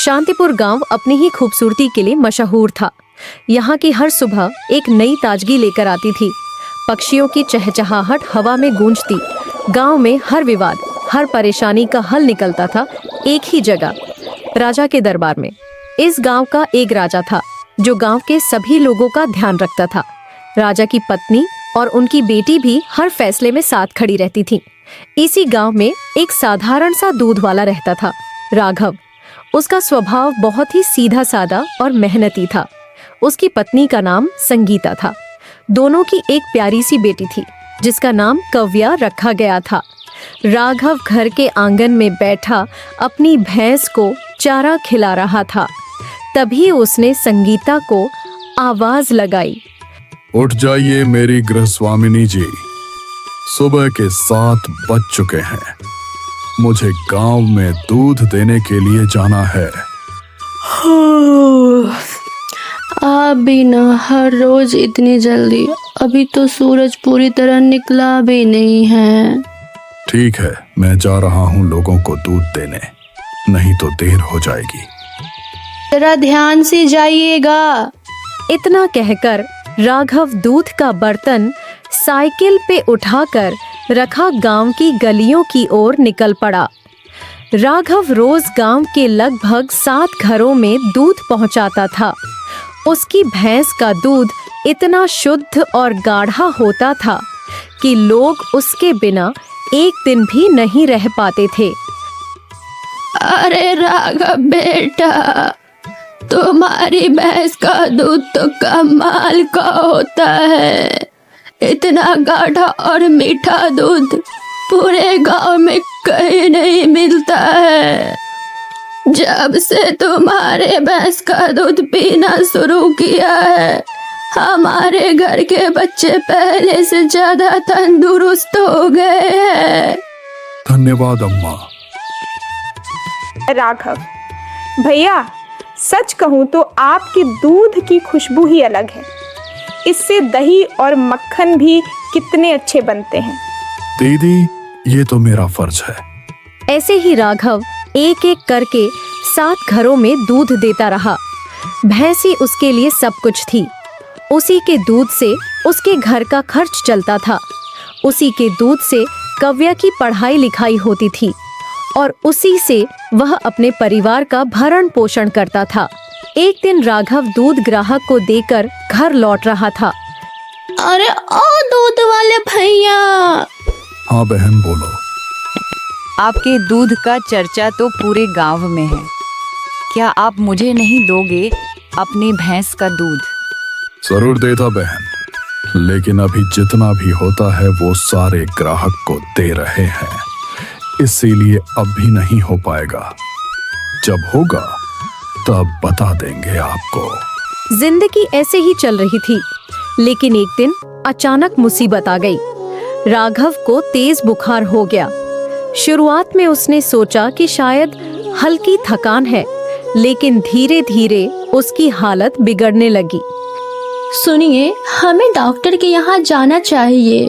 शांतिपुर गांव अपनी ही खूबसूरती के लिए मशहूर था। यहाँ की हर सुबह एक नई ताजगी लेकर आती थी। पक्षियों की चहचहाहट हवा में गूंजती। गांव में हर विवाद, हर परेशानी का हल निकलता था एक ही जगह, राजा के दरबार में। इस गांव का एक राजा था जो गांव के सभी लोगों का ध्यान रखता था। राजा की पत्नी और उनकी बेटी भी हर फैसले में साथ खड़ी रहती थी। इसी गांव में एक साधारण सा दूध वाला रहता था, राघव। उसका स्वभाव बहुत ही सीधा साधा और मेहनती था। उसकी पत्नी का नाम संगीता था। दोनों की एक प्यारी सी बेटी थी जिसका नाम कव्या रखा गया था। राघव घर के आंगन में बैठा अपनी भैंस को चारा खिला रहा था। तभी उसने संगीता को आवाज लगाई। उठ जाइए मेरी गृहस्वामिनी जी, सुबह के 7 बज चुके हैं। मुझे गांव में दूध देने के लिए जाना है। आप भी ना हर रोज इतनी जल्दी, अभी तो सूरज पूरी तरह निकला भी नहीं है। ठीक है, मैं जा रहा हूँ लोगों को दूध देने, नहीं तो देर हो जाएगी। जरा ध्यान से जाइएगा। इतना कहकर राघव दूध का बर्तन साइकिल पे उठाकर रखा गांव की गलियों की ओर निकल पड़ा। राघव रोज गांव के लगभग 7 घरों में दूध पहुंचाता था। उसकी भैंस का दूध इतना शुद्ध और गाढ़ा होता था कि लोग उसके बिना एक दिन भी नहीं रह पाते थे। अरे राघव बेटा, तुम्हारी भैंस का दूध तो कमाल का होता है। इतना गाढ़ा और मीठा दूध पूरे गांव में कहीं नहीं मिलता है। जब से तुम्हारे भैंस का दूध पीना शुरू किया है, हमारे घर के बच्चे पहले से ज्यादा तंदुरुस्त हो गए हैं। धन्यवाद अम्मा। राघव भैया, सच कहूँ तो आपकी दूध की खुशबू ही अलग है। इससे दही और मक्खन भी कितने अच्छे बनते हैं। दीदी, ये तो मेरा फर्ज है। ऐसे ही राघव एक एक करके 7 घरों में दूध देता रहा। भैंस ही उसके लिए सब कुछ थी। उसी के दूध से उसके घर का खर्च चलता था। उसी के दूध से कव्या की पढ़ाई लिखाई होती थी और उसी से वह अपने परिवार का भरण पोषण करता था। एक दिन राघव दूध ग्राहक को देकर घर लौट रहा था। अरे ओ दूध वाले भैया। हाँ बहन, बोलो। आपके दूध का चर्चा तो पूरे गांव में है। क्या आप मुझे नहीं दोगे अपनी भैंस का दूध? जरूर देता बहन, लेकिन अभी जितना भी होता है वो सारे ग्राहक को दे रहे हैं, इसीलिए अब भी नहीं हो पाएगा। जब होगा तब बता देंगे आपको। जिंदगी ऐसे ही चल रही थी, लेकिन एक दिन अचानक मुसीबत आ गई। राघव को तेज बुखार हो गया। शुरुआत में उसने सोचा कि शायद हल्की थकान है, लेकिन धीरे धीरे उसकी हालत बिगड़ने लगी। सुनिए, हमें डॉक्टर के यहाँ जाना चाहिए।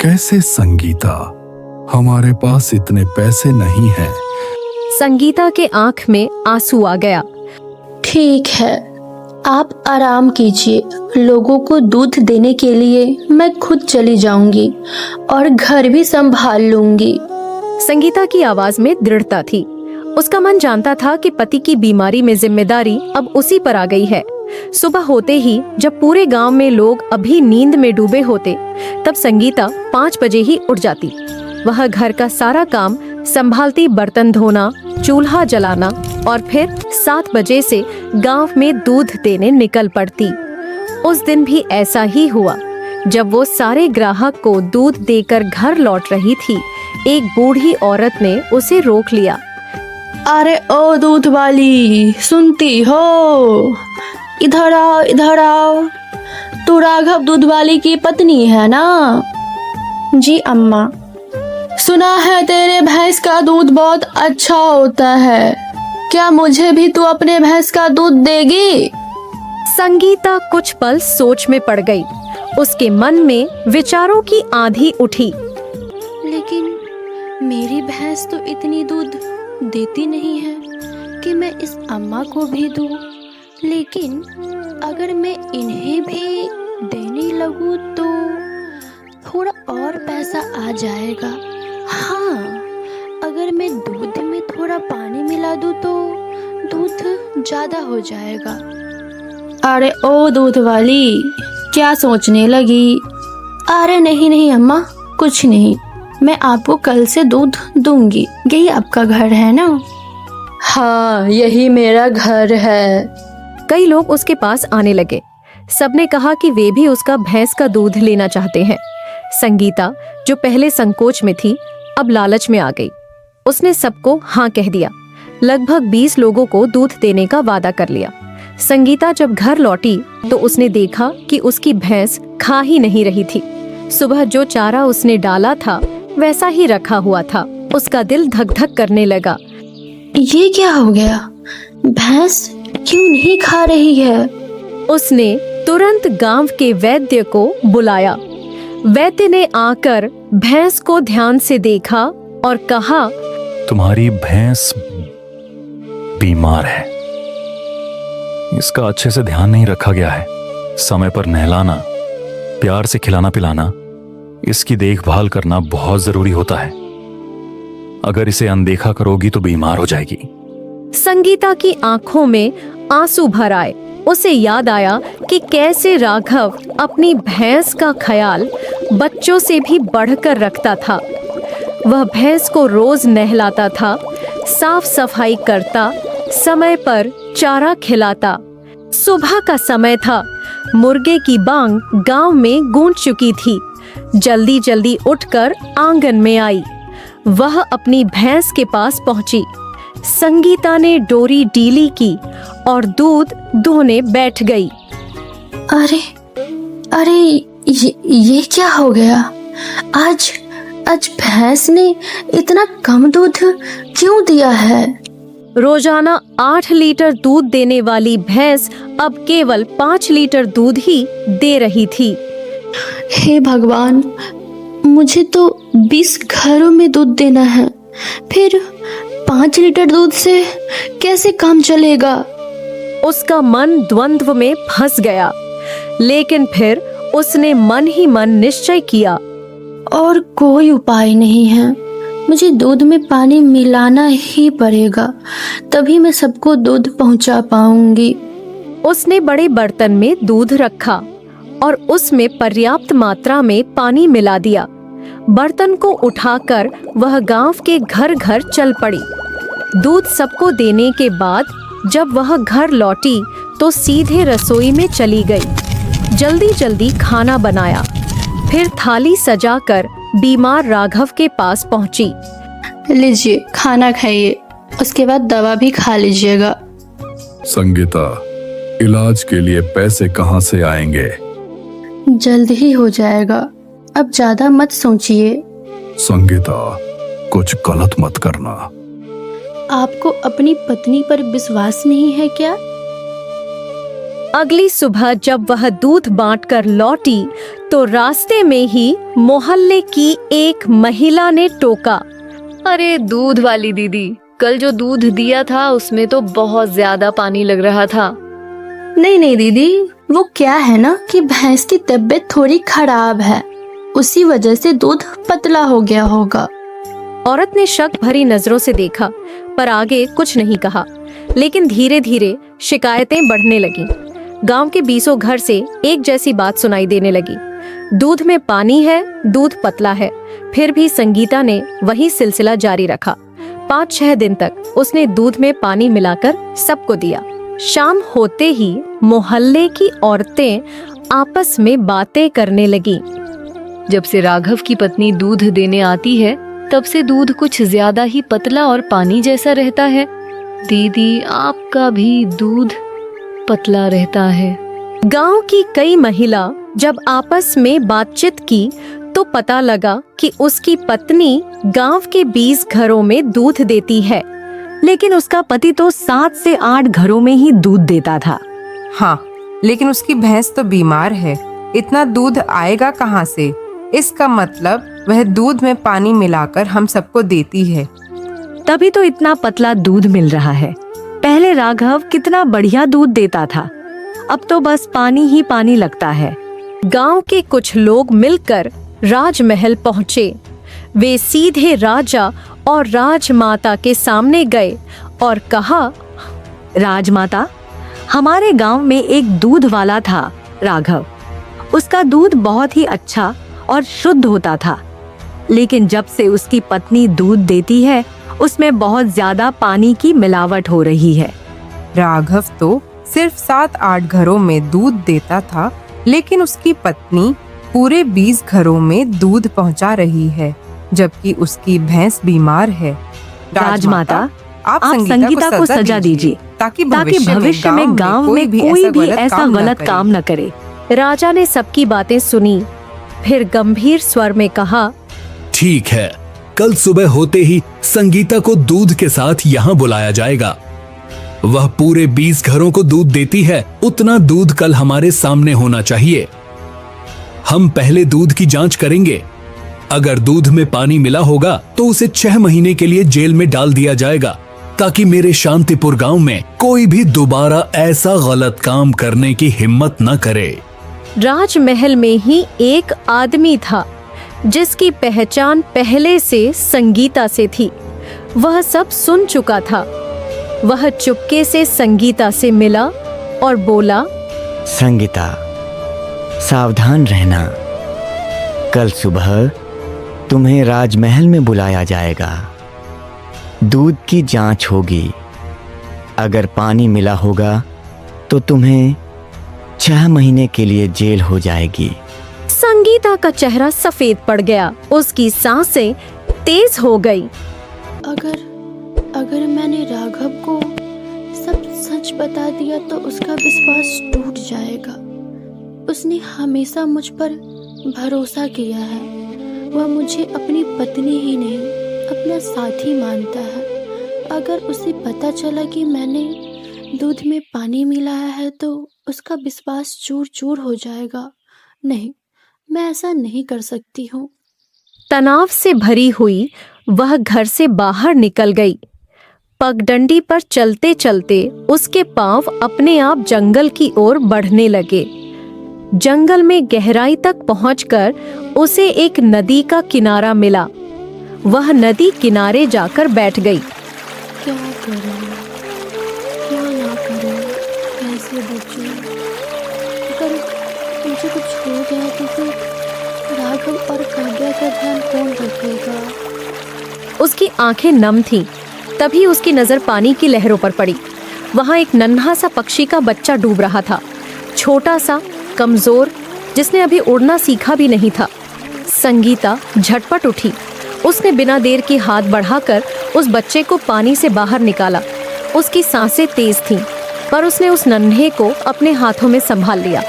कैसे संगीता, हमारे पास इतने पैसे नहीं हैं। संगीता के आंख में आंसू आ गया। ठीक है, आप आराम कीजिए। लोगों को दूध देने के लिए मैं खुद चली जाऊंगी और घर भी संभाल लूंगी। संगीता की आवाज में दृढ़ता थी। उसका मन जानता था कि पति की बीमारी में जिम्मेदारी अब उसी पर आ गई है। सुबह होते ही जब पूरे गांव में लोग अभी नींद में डूबे होते, तब संगीता 5 बजे ही उठ जाती। वह घर का सारा काम संभालती, बर्तन धोना, चूल्हा जलाना और फिर 7 बजे से गांव में दूध देने निकल पड़ती। उस दिन भी ऐसा ही हुआ। जब वो सारे ग्राहक को दूध देकर घर लौट रही थी, एक बूढ़ी औरत ने उसे रोक लिया। अरे ओ दूध वाली, सुनती हो? इधर आओ, इधर आओ। तू राघव दूध वाली की पत्नी है ना? जी अम्मा। सुना है तेरे भैंस का दूध बहुत अच्छा होता है। क्या मुझे भी तू अपने भैंस का दूध देगी? संगीता कुछ पल सोच में पड़ गई। उसके मन में विचारों की आंधी उठी। मेरी भैंस तो इतनी दूध देती नहीं है कि मैं इस अम्मा को भी दूँ, लेकिन अगर मैं इन्हें भी देने लगूँ तो थोड़ा और पैसा आ जाएगा। हाँ, अगर मैं दूध में थोड़ा पानी मिला दूँ तो दूध ज़्यादा हो जाएगा। अरे ओ दूध वाली, क्या सोचने लगी? अरे नहीं नहीं अम्मा, कुछ नहीं, मैं आपको कल से दूध दूंगी। यही आपका घर है ना? हाँ, यही मेरा घर है। कई लोग उसके पास आने लगे। सबने कहा कि वे भी उसका भैंस का दूध लेना चाहते हैं। संगीता, जो पहले संकोच में थी, अब लालच में आ गई। उसने सबको हाँ कह दिया। लगभग 20 लोगों को दूध देने का वादा कर लिया। संगीता जब घर लौटी तो उसने देखा कि उसकी भैंस खा ही नहीं रही थी। सुबह जो चारा उसने डाला था वैसा ही रखा हुआ था। उसका दिल धक धक करने लगा। ये क्या हो गया? भैंस क्यों नहीं खा रही है? उसने तुरंत गांव के वैद्य को बुलाया। वैद्य ने आकर भैंस को ध्यान से देखा और कहा, तुम्हारी भैंस बीमार है। इसका अच्छे से ध्यान नहीं रखा गया है। समय पर नहलाना, प्यार से खिलाना पिलाना, इसकी देखभाल करना बहुत जरूरी होता है। अगर इसे अनदेखा करोगी तो बीमार हो जाएगी। संगीता की आंखों में आंसू भर आए। उसे याद आया कि कैसे राघव अपनी भैंस का ख्याल बच्चों से भी बढ़कर रखता था। वह भैंस को रोज नहलाता था, साफ सफाई करता, समय पर चारा खिलाता। सुबह का समय था। मुर्गे की बांग गांव में गूंज चुकी थी। जल्दी जल्दी उठकर आंगन में आई। वह अपनी भैंस के पास पहुंची। संगीता ने डोरी ढीली की और दूध दोहने बैठ गई। अरे अरे ये क्या हो गया? आज भैंस ने इतना कम दूध क्यों दिया है? रोजाना 8 लीटर दूध देने वाली भैंस अब केवल 5 लीटर दूध ही दे रही थी। हे भगवान, मुझे तो 20 घरों में दूध देना है, फिर 5 लीटर दूध से कैसे काम चलेगा? उसका मन द्वंद्व में फंस गया, लेकिन फिर उसने मन ही मन निश्चय किया। और कोई उपाय नहीं है, मुझे दूध में पानी मिलाना ही पड़ेगा, तभी मैं सबको दूध पहुंचा पाऊंगी। उसने बड़े बर्तन में दूध रखा और उसमें पर्याप्त मात्रा में पानी मिला दिया। बर्तन को उठाकर वह गांव के घर घर चल पड़ी। दूध सबको देने के बाद जब वह घर लौटी तो सीधे रसोई में चली गई। जल्दी जल्दी खाना बनाया, फिर थाली सजाकर बीमार राघव के पास पहुंची। लीजिए, खाना खाइए, उसके बाद दवा भी खा लीजिएगा। संगीता, इलाज के लिए पैसे कहाँ से आएंगे? जल्द ही हो जाएगा, अब ज्यादा मत सोचिए। संगीता, कुछ गलत मत करना। आपको अपनी पत्नी पर विश्वास नहीं है क्या? अगली सुबह जब वह दूध बांटकर लौटी तो रास्ते में ही मोहल्ले की एक महिला ने टोका। अरे दूध वाली दीदी, कल जो दूध दिया था उसमें तो बहुत ज्यादा पानी लग रहा था। नहीं नहीं दीदी, वो क्या है ना कि भैंस की तबीयत थोड़ी खराब है, उसी वजह से दूध पतला हो गया होगा। औरत ने शक भरी नजरों से देखा पर आगे कुछ नहीं कहा। लेकिन धीरे धीरे शिकायतें बढ़ने लगीं। गांव के 20 घर से एक जैसी बात सुनाई देने लगी। दूध में पानी है, दूध पतला है। फिर भी संगीता ने वही सिलसिला जारी रखा। 5-6 दिन तक उसने दूध में पानी मिलाकर सबको दिया। शाम होते ही मोहल्ले की औरतें आपस में बातें करने लगीं। जब से राघव की पत्नी दूध देने आती है तब से दूध कुछ ज्यादा ही पतला और पानी जैसा रहता है। दीदी, आपका भी दूध पतला रहता है। गांव की कई महिला जब आपस में बातचीत की तो पता लगा कि उसकी पत्नी गांव के 20 घरों में दूध देती है, लेकिन उसका पति तो 7 से 8 घरों में ही दूध देता था। हाँ, लेकिन उसकी भैंस तो बीमार है, इतना दूध आएगा कहाँ से? इसका मतलब वह दूध में पानी मिलाकर हम सबको देती है। तभी तो इतना पतला दूध मिल रहा है। पहले राघव कितना बढ़िया दूध देता था, अब तो बस पानी ही पानी लगता है। गांव के कुछ लोग मिलकर राजमहल पहुंचे। वे सीधे राजा और राजमाता के सामने गए और कहा, राजमाता, हमारे गांव में एक दूध वाला था राघव। उसका दूध बहुत ही अच्छा और शुद्ध होता था, लेकिन जब से उसकी पत्नी दूध देती है उसमें बहुत ज्यादा पानी की मिलावट हो रही है। राघव तो सिर्फ 7-8 घरों में दूध देता था, लेकिन उसकी पत्नी पूरे 20 घरों में दूध पहुंचा रही है, जबकि उसकी भैंस बीमार है। राजमाता, आप संगीता को सजा दीजिए ताकि भविष्य में गांव में कोई भी ऐसा गलत काम न करे। राजा ने सबकी बातें सुनी, फिर गंभीर स्वर में कहा, ठीक है, कल सुबह होते ही संगीता को दूध के साथ यहाँ बुलाया जाएगा। वह पूरे 20 घरों को दूध देती है, उतना दूध कल हमारे सामने होना चाहिए। हम पहले दूध की जांच करेंगे। अगर दूध में पानी मिला होगा तो उसे 6 महीने के लिए जेल में डाल दिया जाएगा, ताकि मेरे शांतिपुर गांव में कोई भी दोबारा ऐसा गलत काम करने की हिम्मत न करे। राजमहल में ही एक आदमी था जिसकी पहचान पहले से संगीता से थी। वह सब सुन चुका था। वह चुपके से संगीता से मिला और बोला, संगीता, सावधान रहना। कल सुबह तुम्हें राजमहल में बुलाया जाएगा। दूध की जांच होगी। अगर पानी मिला होगा तो तुम्हें 6 महीने के लिए जेल हो जाएगी। संगीता का चेहरा सफेद पड़ गया। उसकी सांसें तेज हो गई। अगर मैंने राघव को सब सच बता दिया तो उसका विश्वास टूट जाएगा। उसने हमेशा मुझ पर भरोसा किया है। वह मुझे अपनी पत्नी ही नहीं, अपना साथी मानता है। अगर उसे पता चला कि मैंने दूध में पानी मिलाया है तो उसका विश्वास चूर चूर हो जाएगा। नहीं, मैं ऐसा नहीं कर सकती हूँ। तनाव से भरी हुई वह घर से बाहर निकल गई। पगडंडी पर चलते चलते उसके पांव अपने आप जंगल की ओर बढ़ने लगे। जंगल में गहराई तक पहुंचकर उसे एक नदी का किनारा मिला। वह नदी किनारे जाकर बैठ गई। क्या करूं, क्या ना करूं, कैसे बचूं? अगर मुझे कुछ हो गया तो फिर राघव और काव्या का ध्यान कौन रखेगा? उसकी आंखें नम थीं। तभी उसकी नजर पानी की लहरों पर पड़ी। वहां एक नन्हा सा पक्षी का बच्चा डूब रहा था, छोटा सा, कमजोर, जिसने अभी उड़ना सीखा भी नहीं था। संगीता झटपट उठी। उसने बिना देर के हाथ बढ़ाकर उस बच्चे को पानी से बाहर निकाला। उसकी सांसें तेज थीं, पर उसने उस नन्हे को अपने हाथों में संभाल लिया।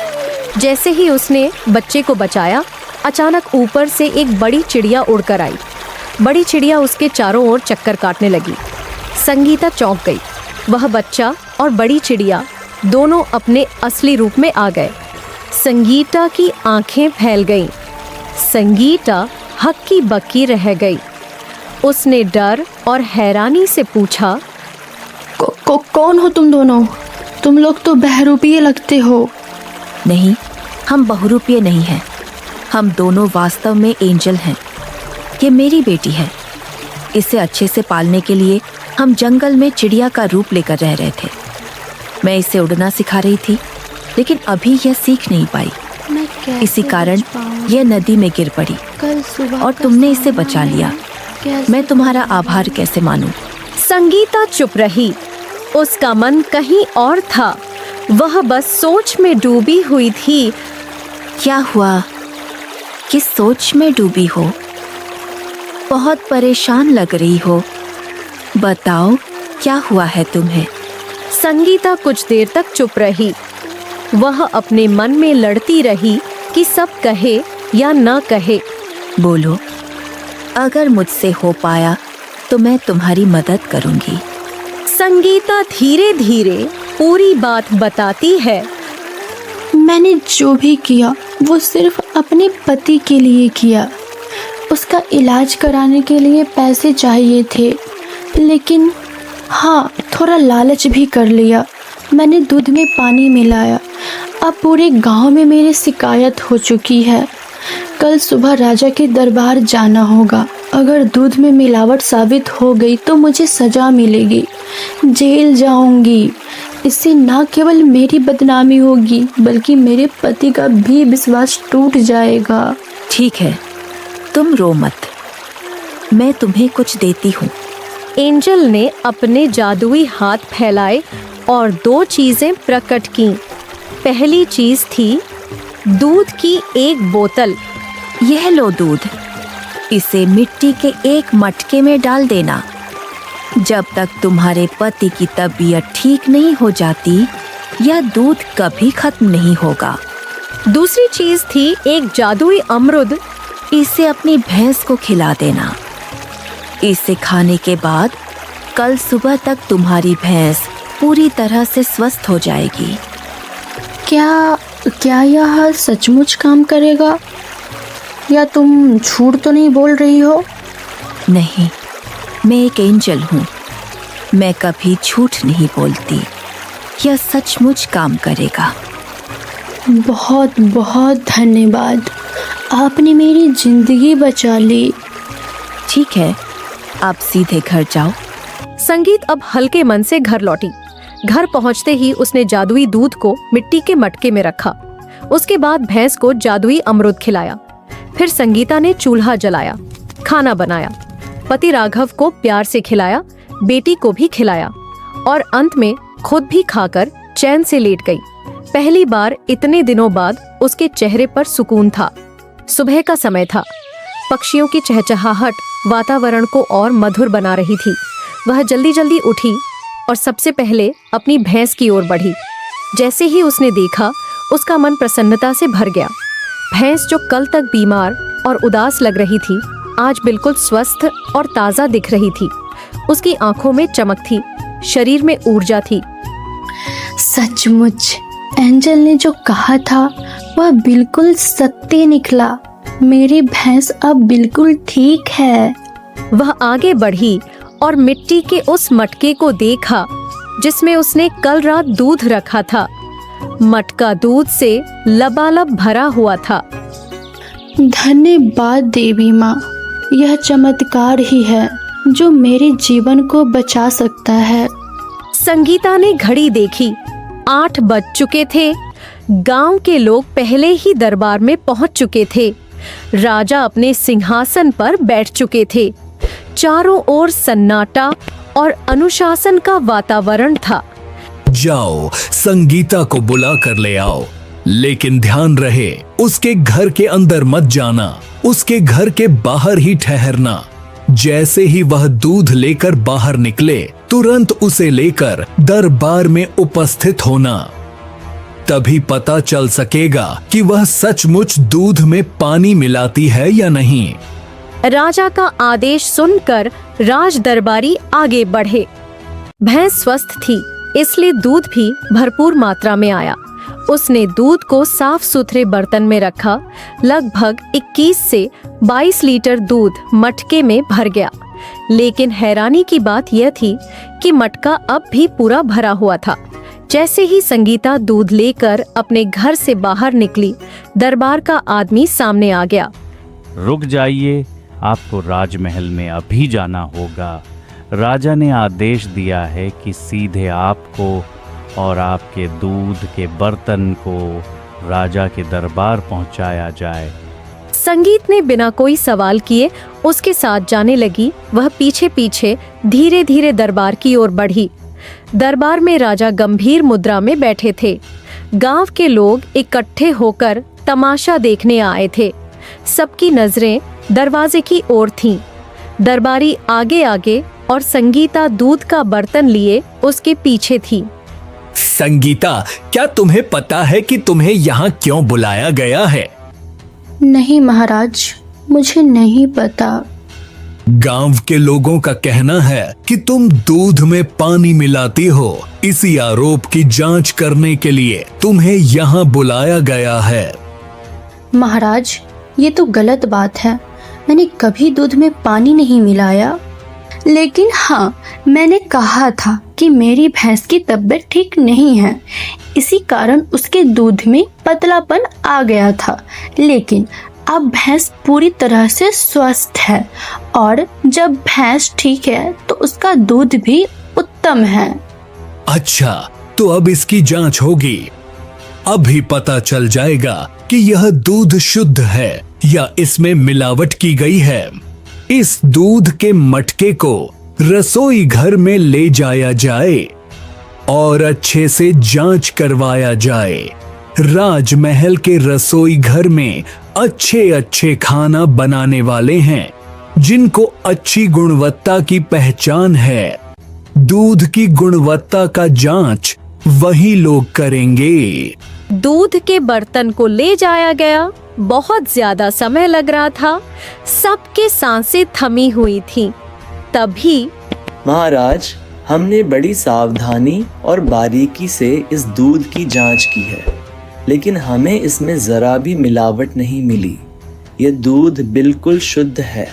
जैसे ही उसने बच्चे को बचाया, अचानक ऊपर से एक बड़ी चिड़िया उड़कर आई। बड़ी चिड़िया उसके चारों ओर चक्कर काटने लगी। संगीता चौंक गई। वह बच्चा और बड़ी चिड़िया दोनों अपने असली रूप में आ गए। संगीता की आंखें फैल गईं। संगीता हक्की बक्की रह गई। उसने डर और हैरानी से पूछा, कौन हो तुम दोनों? तुम लोग तो बहरूपीय लगते हो। नहीं, हम बहुरूपीय नहीं हैं। हम दोनों वास्तव में एंजल हैं। ये मेरी बेटी है। इसे अच्छे से पालने के लिए हम जंगल में चिड़िया का रूप लेकर रह रहे थे। मैं इसे उड़ना सिखा रही थी, लेकिन अभी यह सीख नहीं पाई। इसी कारण यह नदी में गिर पड़ी और तुमने इसे बचा लिया। मैं तुम्हारा आभार कैसे मानूं? संगीता चुप रही। उसका मन कहीं और था। वह बस सोच में डूबी हुई थी। क्या हुआ? किस सोच में डूबी हो? बहुत परेशान लग रही हो। बताओ, क्या हुआ है तुम्हें? संगीता कुछ देर तक चुप रही। वह अपने मन में लड़ती रही कि सब कहे या न कहे। बोलो, अगर मुझसे हो पाया तो मैं तुम्हारी मदद करूंगी। संगीता धीरे धीरे पूरी बात बताती है। मैंने जो भी किया वो सिर्फ अपने पति के लिए किया। उसका इलाज कराने के लिए पैसे चाहिए थे, लेकिन हाँ, थोड़ा लालच भी कर लिया। मैंने दूध में पानी मिलाया। अब पूरे गांव में मेरी शिकायत हो चुकी है। कल सुबह राजा के दरबार जाना होगा। अगर दूध में मिलावट साबित हो गई तो मुझे सजा मिलेगी, जेल जाऊंगी। इससे न केवल मेरी बदनामी होगी बल्कि मेरे पति का भी विश्वास टूट जाएगा। ठीक है, तुम रो मत, मैं तुम्हें कुछ देती हूँ। एंजल ने अपने जादुई हाथ फैलाए और 2 चीजें प्रकट की। पहली चीज थी दूध की एक बोतल। यह लो दूध, इसे मिट्टी के एक मटके में डाल देना। जब तक तुम्हारे पति की तबीयत ठीक नहीं हो जाती, यह दूध कभी खत्म नहीं होगा। दूसरी चीज थी एक जादुई अमरुद। इसे अपनी भैंस को खिला देना। इसे खाने के बाद कल सुबह तक तुम्हारी भैंस पूरी तरह से स्वस्थ हो जाएगी। क्या यह सचमुच काम करेगा, या तुम झूठ तो नहीं बोल रही हो? नहीं, मैं एक एंजल हूँ, मैं कभी झूठ नहीं बोलती। यह सचमुच काम करेगा। बहुत बहुत धन्यवाद, आपने मेरी जिंदगी बचा ली। ठीक है, आप सीधे घर जाओ। संगीत अब हल्के मन से घर लौटी। घर पहुंचते ही उसने जादुई दूध को मिट्टी के मटके में रखा। उसके बाद भैंस को जादुई अमरुद खिलाया। फिर संगीता ने चूल्हा जलाया, खाना बनाया, पति राघव को प्यार से खिलाया, बेटी को भी खिलाया और अंत में खुद भी खाकर चैन से लेट गई। पहली बार इतने दिनों बाद उसके चेहरे पर सुकून था। सुबह का समय था। पक्षियों की चहचहाहट वातावरण को और मधुर बना रही थी। वह जल्दी जल्दी उठी और सबसे पहले अपनी भैंस की ओर बढ़ी। जैसे ही उसने देखा, उसका मन प्रसन्नता से भर गया। भैंस जो कल तक बीमार और उदास लग रही थी, आज बिल्कुल स्वस्थ और ताज़ा दिख रही थी। उसकी आंखों में चमक थी, शरीर में ऊर्जा थी। सचमुच एंजल ने जो कहा था वह बिल्कुल सत्य निकला। मेरी भैंस अब बिल्कुल ठीक है। वह आगे बढ़ी और मिट्टी के उस मटके को देखा जिसमें उसने कल रात दूध रखा था। मटका दूध से लबालब भरा हुआ था। धन्यवाद देवी माँ, यह चमत्कार ही है जो मेरे जीवन को बचा सकता है। संगीता ने घड़ी देखी, 8 बज चुके थे। गांव के लोग पहले ही दरबार में पहुंच चुके थे। राजा अपने सिंहासन पर बैठ चुके थे। चारों ओर सन्नाटा और अनुशासन का वातावरण था। जाओ, संगीता को बुला कर ले आओ, लेकिन ध्यान रहे उसके घर के अंदर मत जाना, उसके घर के बाहर ही ठहरना। जैसे ही वह दूध लेकर बाहर निकले, तुरंत उसे लेकर दरबार में उपस्थित होना। तभी पता चल सकेगा कि वह सचमुच दूध में पानी मिलाती है या नहीं। राजा का आदेश सुनकर राज दरबारी आगे बढ़े। भैंस स्वस्थ थी, इसलिए दूध भी भरपूर मात्रा में आया। उसने दूध को साफ सुथरे बर्तन में रखा। लगभग 21 से 22 लीटर दूध मटके में भर गया। लेकिन हैरानी की बात यह थी कि मटका अब भी पूरा भरा हुआ था। जैसे ही संगीता दूध लेकर अपने घर से बाहर निकली, दरबार का आदमी सामने आ गया। रुक जाइए, आपको राजमहल में अभी जाना होगा। राजा ने आदेश दिया है कि सीधे आपको और आपके दूध के बर्तन को राजा के दरबार पहुंचाया जाए। संगीत ने बिना कोई सवाल किए उसके साथ जाने लगी। वह पीछे पीछे धीरे धीरे दरबार की ओर बढ़ी। दरबार में राजा गंभीर मुद्रा में बैठे थे। गांव के लोग इकट्ठे होकर तमाशा देखने आए थे। सबकी नजरें दरवाजे की ओर थीं। दरबारी आगे आगे और संगीता दूध का बर्तन लिए उसके पीछे थी। संगीता, क्या तुम्हें पता है कि तुम्हें यहाँ क्यों बुलाया गया है? नहीं महाराज, मुझे नहीं पता। गांव के लोगों का कहना है कि तुम दूध में पानी मिलाती हो। इसी आरोप की जांच करने के लिए तुम्हें यहाँ बुलाया गया है। महाराज, ये तो गलत बात है। मैंने कभी दूध में पानी नहीं मिलाया। लेकिन हाँ, मैंने कहा था कि मेरी भैंस की तबीयत ठीक नहीं है, इसी कारण उसके दूध में पतलापन आ गया था। लेकिन अब भैंस पूरी तरह से स्वस्थ है और जब भैंस ठीक है तो उसका दूध भी उत्तम है। अच्छा, तो अब इसकी जांच होगी। अभी पता चल जाएगा कि यह दूध शुद्ध है या इसमें मिलावट की गई है। इस दूध के मटके को रसोई घर में ले जाया जाए और अच्छे से जांच करवाया जाए। राजमहल के रसोई घर में अच्छे अच्छे खाना बनाने वाले हैं, जिनको अच्छी गुणवत्ता की पहचान है। दूध की गुणवत्ता का जांच वही लोग करेंगे। दूध के बर्तन को ले जाया गया। बहुत ज्यादा समय लग रहा था, सबके सांसें थमी हुई थीं। तभी महाराज, हमने बड़ी सावधानी और बारीकी से इस दूध की जांच की है, लेकिन हमें इसमें जरा भी मिलावट नहीं मिली। यह दूध बिल्कुल शुद्ध है।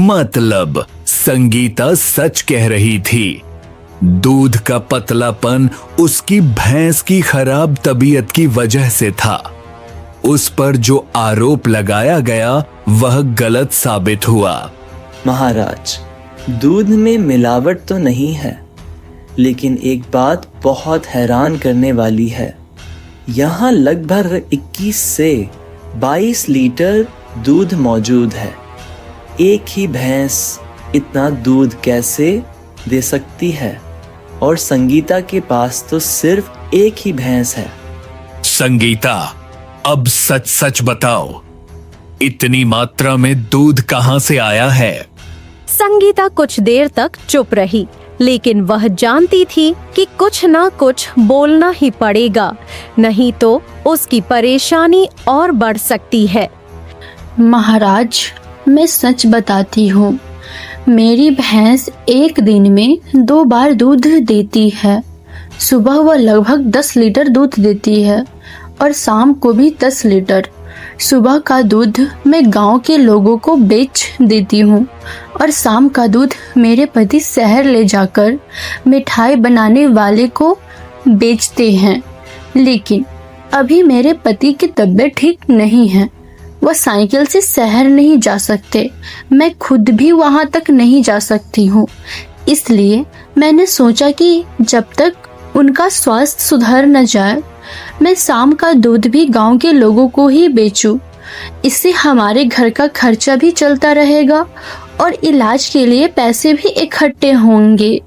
मतलब संगीता सच कह रही थी। दूध का पतलापन उसकी भैंस की खराब तबीयत की वजह से था। उस पर जो आरोप लगाया गया वह गलत साबित हुआ। महाराज, दूध में मिलावट तो नहीं है, लेकिन एक बात बहुत हैरान करने वाली है। यहाँ लगभग 21 से 22 लीटर दूध मौजूद है। एक ही भैंस इतना दूध कैसे दे सकती है? और संगीता के पास तो सिर्फ एक ही भैंस है। संगीता, अब सच सच बताओ, इतनी मात्रा में दूध कहां से आया है? संगीता कुछ देर तक चुप रही, लेकिन वह जानती थी कि कुछ ना कुछ बोलना ही पड़ेगा, नहीं तो उसकी परेशानी और बढ़ सकती है। महाराज, मैं सच बताती हूँ, मेरी भैंस एक दिन में 2 बार दूध देती है। सुबह वह लगभग 10 लीटर दूध देती है और शाम को भी 10 लीटर। सुबह का दूध मैं गांव के लोगों को बेच देती हूँ और शाम का दूध मेरे पति शहर ले जाकर मिठाई बनाने वाले को बेचते हैं। लेकिन अभी मेरे पति की तबीयत ठीक नहीं है, वह साइकिल से शहर नहीं जा सकते। मैं खुद भी वहां तक नहीं जा सकती हूँ। इसलिए मैंने सोचा कि जब तक उनका स्वास्थ्य सुधर न जाए, मैं शाम का दूध भी गांव के लोगों को ही बेचूं। इससे हमारे घर का खर्चा भी चलता रहेगा और इलाज के लिए पैसे भी इकट्ठे होंगे।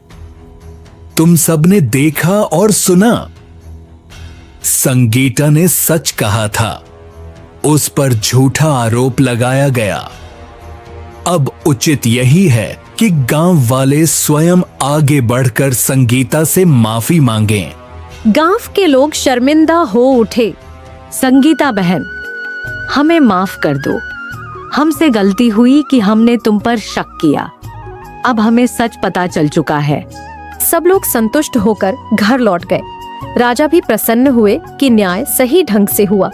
तुम सबने देखा और सुना। संगीता ने सच कहा था। उस पर झूठा आरोप लगाया गया। अब उचित यही है कि गांव वाले स्वयं आगे बढ़कर संगीता से माफी मांगें। गांव के लोग शर्मिंदा हो उठे। संगीता बहन, हमें माफ कर दो। हमसे गलती हुई कि हमने तुम पर शक किया। अब हमें सच पता चल चुका है। सब लोग संतुष्ट होकर घर लौट गए। राजा भी प्रसन्न हुए कि न्याय सही ढंग से हुआ।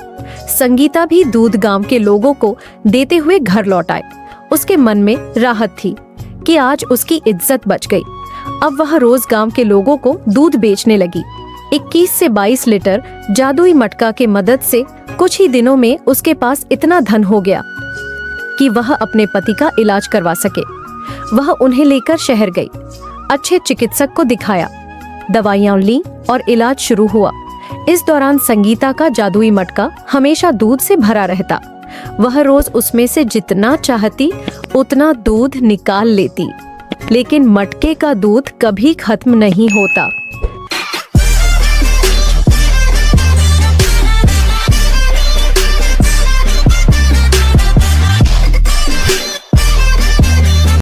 संगीता भी दूध गांव के लोगों को देते हुए घर लौट आए। उसके मन में राहत थी कि आज उसकी इज्जत बच गई। अब वह रोज गांव के लोगों को दूध बेचने लगी। 21 से 22 लीटर जादुई मटका के मदद से कुछ ही दिनों में उसके पास इतना धन हो गया कि वह अपने पति का इलाज करवा सके। वह उन्हें लेकर शहर गई, अच्छे चिकित्सक को दिखाया, दवाइयां ली और इलाज शुरू हुआ। इस दौरान संगीता का जादुई मटका हमेशा दूध से भरा रहता। वह रोज उसमें से जितना चाहती उतना दूध निकाल लेती, लेकिन मटके का दूध कभी खत्म नहीं होता।